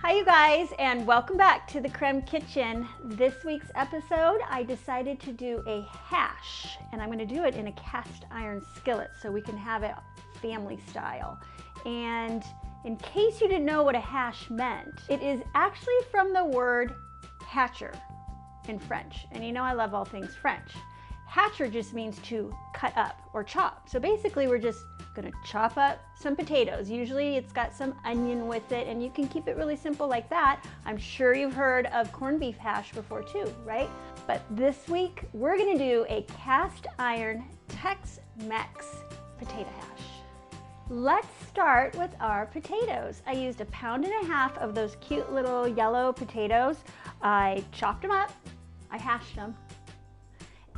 Hi you guys, and welcome back to the Crème Kitchen. This week's episode, I decided to do a hash, and I'm going to do it in a cast iron skillet so we can have it family style. And in case you didn't know what a hash meant, it is actually from the word hatcher in French. And you know I love all things French. Hatcher just means to cut up or chop. So basically we're just gonna chop up some potatoes. Usually it's got some onion with it, and you can keep it really simple like that. I'm sure you've heard of corned beef hash before too, right? But this week we're gonna do a cast iron Tex-Mex potato hash. Let's start with our potatoes. I used 1.5 pounds of those cute little yellow potatoes. I chopped them up, I hashed them,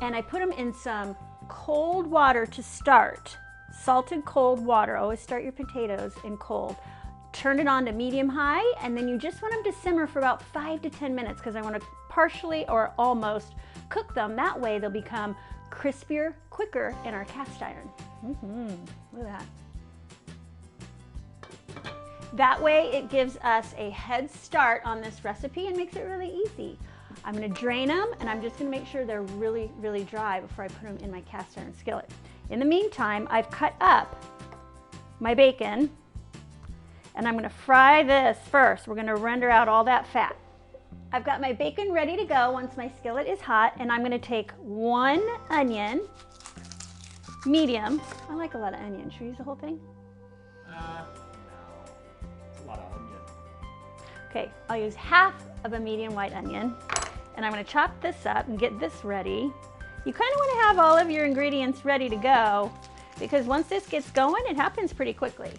and I put them in some cold water to start. Salted cold water. Always start your potatoes in cold. Turn it on to medium high, and then you just want them to simmer for about 5 to 10 minutes because I want to partially or almost cook them. That way they'll become crispier quicker in our cast iron. Look at that. That way it gives us a head start on this recipe and makes it really easy. I'm going to drain them, and I'm just going to make sure they're really, really dry before I put them in my cast iron skillet. In the meantime, I've cut up my bacon, and I'm going to fry this first. We're going to render out all that fat. I've got my bacon ready to go once my skillet is hot, and I'm going to take 1 onion, medium. I like a lot of onion. Should we use the whole thing? No. It's a lot of onion. Okay, I'll use half of a medium white onion, and I'm going to chop this up and get this ready. You kind of want to have all of your ingredients ready to go because once this gets going, it happens pretty quickly.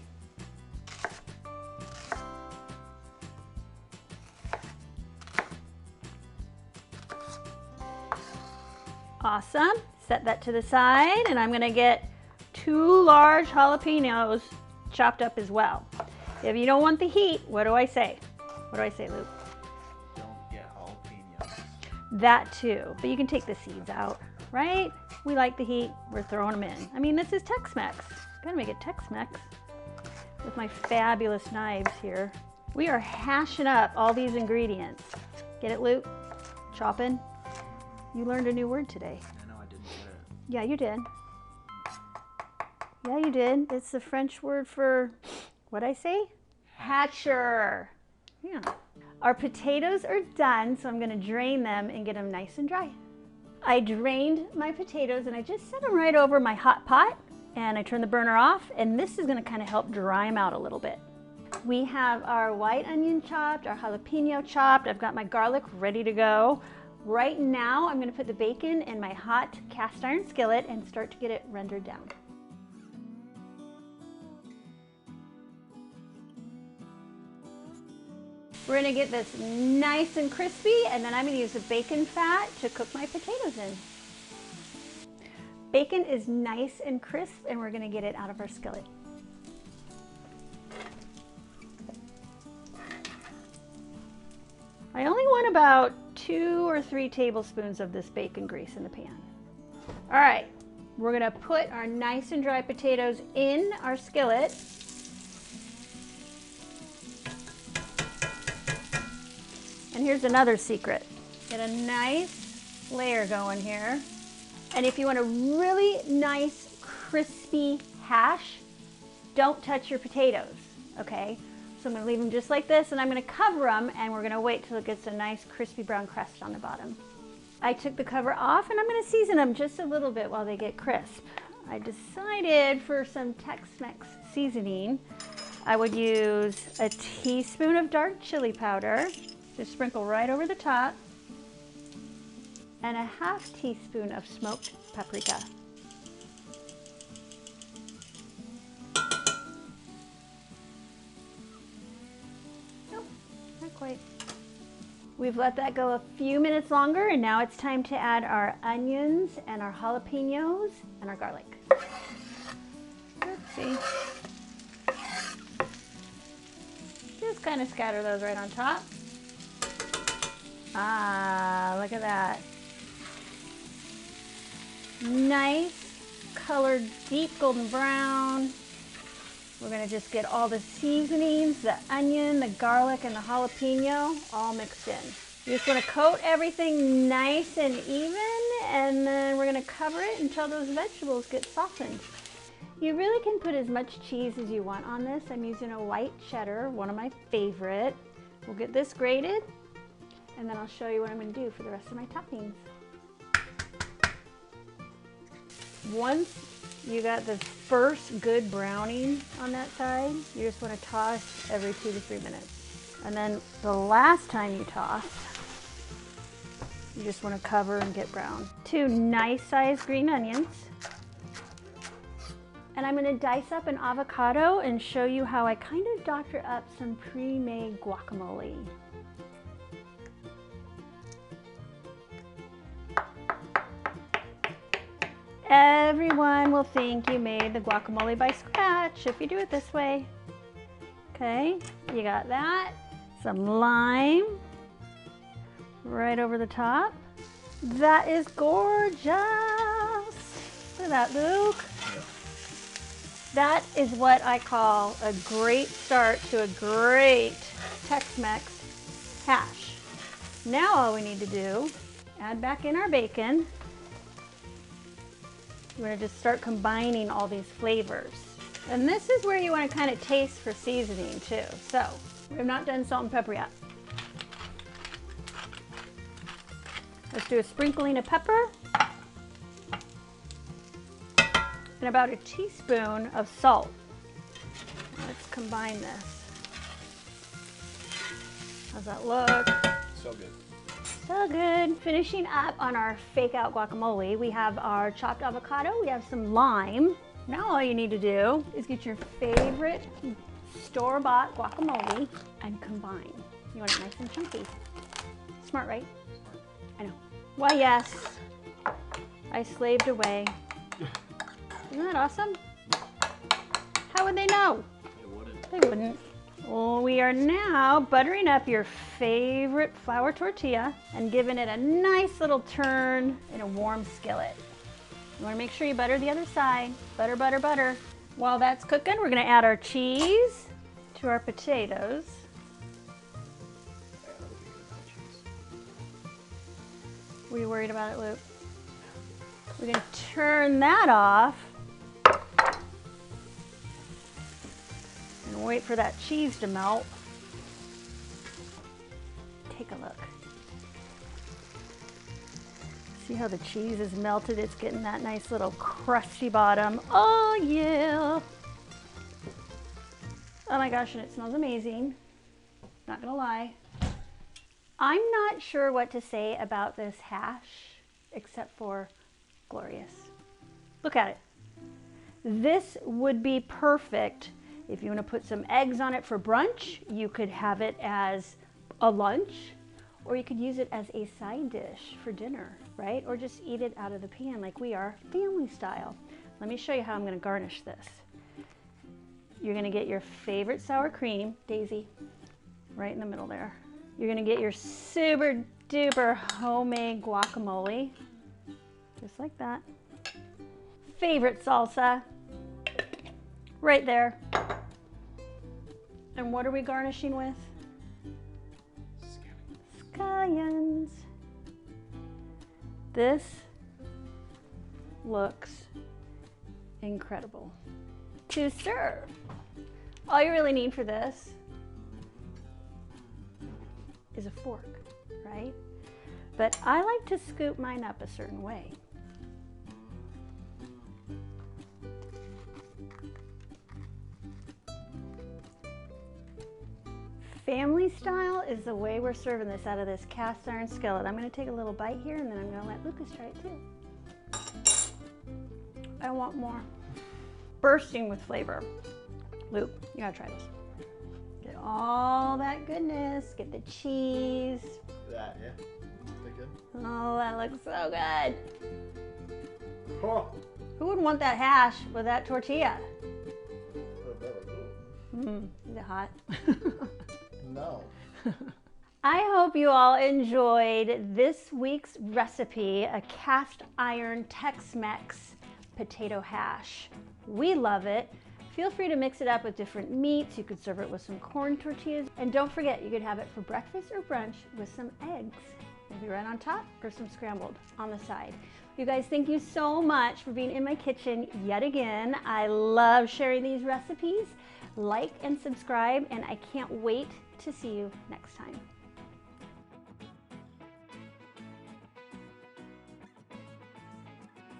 Awesome. Set that to the side, and I'm going to get 2 large jalapeños chopped up as well. If you don't want the heat, what do I say? What do I say, Luke? Don't get jalapenos. That too, but you can take the seeds out, right? We like the heat, we're throwing them in. I mean, this is Tex-Mex. Gotta make it Tex-Mex with my fabulous knives here. We are hashing up all these ingredients. Get it, Luke? Chopping? You learned a new word today. I know I didn't get it. Yeah, you did. Yeah, you did. It's the French word for, what'd I say? Hatcher. Yeah. Our potatoes are done, so I'm gonna drain them and get them nice and dry. I drained my potatoes and I just set them right over my hot pot, and I turned the burner off, and this is gonna kind of help dry them out a little bit. We have our white onion chopped, our jalapeno chopped. I've got my garlic ready to go. Right now, I'm gonna put the bacon in my hot cast iron skillet and start to get it rendered down. We're gonna get this nice and crispy, and then I'm gonna use the bacon fat to cook my potatoes in. Bacon is nice and crisp, and we're gonna get it out of our skillet. I only want about 2 or 3 tablespoons of this bacon grease in the pan. All right, we're gonna put our nice and dry potatoes in our skillet. And here's another secret. Get a nice layer going here. And if you want a really nice, crispy hash, don't touch your potatoes, okay? So I'm gonna leave them just like this, and I'm gonna cover them, and we're gonna wait till it gets a nice, crispy brown crust on the bottom. I took the cover off, and I'm gonna season them just a little bit while they get crisp. I decided for some Tex-Mex seasoning, I would use a teaspoon of dark chili powder, just sprinkle right over the top, and a ½ teaspoon of smoked paprika. Nope, not quite. We've let that go a few minutes longer, and now it's time to add our onions and our jalapenos and our garlic. Let's see. Just kind of scatter those right on top. Ah, look at that. Nice colored, deep golden brown. We're gonna just get all the seasonings, the onion, the garlic, and the jalapeno all mixed in. You just wanna coat everything nice and even, and then we're gonna cover it until those vegetables get softened. You really can put as much cheese as you want on this. I'm using a white cheddar, one of my favorite. We'll get this grated, and then I'll show you what I'm gonna do for the rest of my toppings. Once you got the first good browning on that side, you just want to toss every 2 to 3 minutes. And then the last time you toss, you just want to cover and get brown. 2 nice sized green onions. And I'm going to dice up an avocado and show you how I kind of doctor up some pre-made guacamole. Everyone will think you made the guacamole by scratch if you do it this way. Okay, you got that. Some lime right over the top. That is gorgeous. Look at that, Luke. That is what I call a great start to a great Tex-Mex hash. Now all we need to do, add back in our bacon. We're gonna just start combining all these flavors. And this is where you wanna kind of taste for seasoning too. So, we have not done salt and pepper yet. Let's do a sprinkling of pepper. And about a teaspoon of salt. Let's combine this. How's that look? So good. So good. Finishing up on our fake out guacamole, we have our chopped avocado, we have some lime. Now all you need to do is get your favorite store-bought guacamole and combine. You want it nice and chunky. Smart, right? Smart. I know. Why, yes. I slaved away. Isn't that awesome? How would they know? It wouldn't. They wouldn't. Well, we are now buttering up your favorite flour tortilla and giving it a nice little turn in a warm skillet. You want to make sure you butter the other side. Butter, butter, butter. While that's cooking, we're going to add our cheese to our potatoes. Were you worried about it, Luke? We're going to turn that off and wait for that cheese to melt. Take a look. See how the cheese is melted? It's getting that nice little crusty bottom. Oh yeah. Oh my gosh, and it smells amazing. Not gonna lie. I'm not sure what to say about this hash except for glorious. Look at it. This would be perfect if you want to put some eggs on it for brunch. You could have it as a lunch, or you could use it as a side dish for dinner, right? Or just eat it out of the pan like we are, family style. Let me show you how I'm going to garnish this. You're going to get your favorite sour cream, Daisy, right in the middle there. You're going to get your super duper homemade guacamole, just like that. Favorite salsa, right there. And what are we garnishing with? Scallions. This looks incredible. To serve, all you really need for this is a fork, right? But I like to scoop mine up a certain way. Family style is the way we're serving this out of this cast iron skillet. I'm going to take a little bite here and then I'm going to let Lucas try it too. I want more. Bursting with flavor. Luke, you gotta try this. Get all that goodness, get the cheese. That, yeah. Is that good? Oh, that looks so good. Oh. Who would want that hash with that tortilla? Is it hot? No. I hope you all enjoyed this week's recipe, a cast iron Tex-Mex potato hash. We love it. Feel free to mix it up with different meats. You could serve it with some corn tortillas. And don't forget, you could have it for breakfast or brunch with some eggs. Maybe right on top or some scrambled on the side. You guys, thank you so much for being in my kitchen yet again. I love sharing these recipes. Like and subscribe, and I can't wait to see you next time.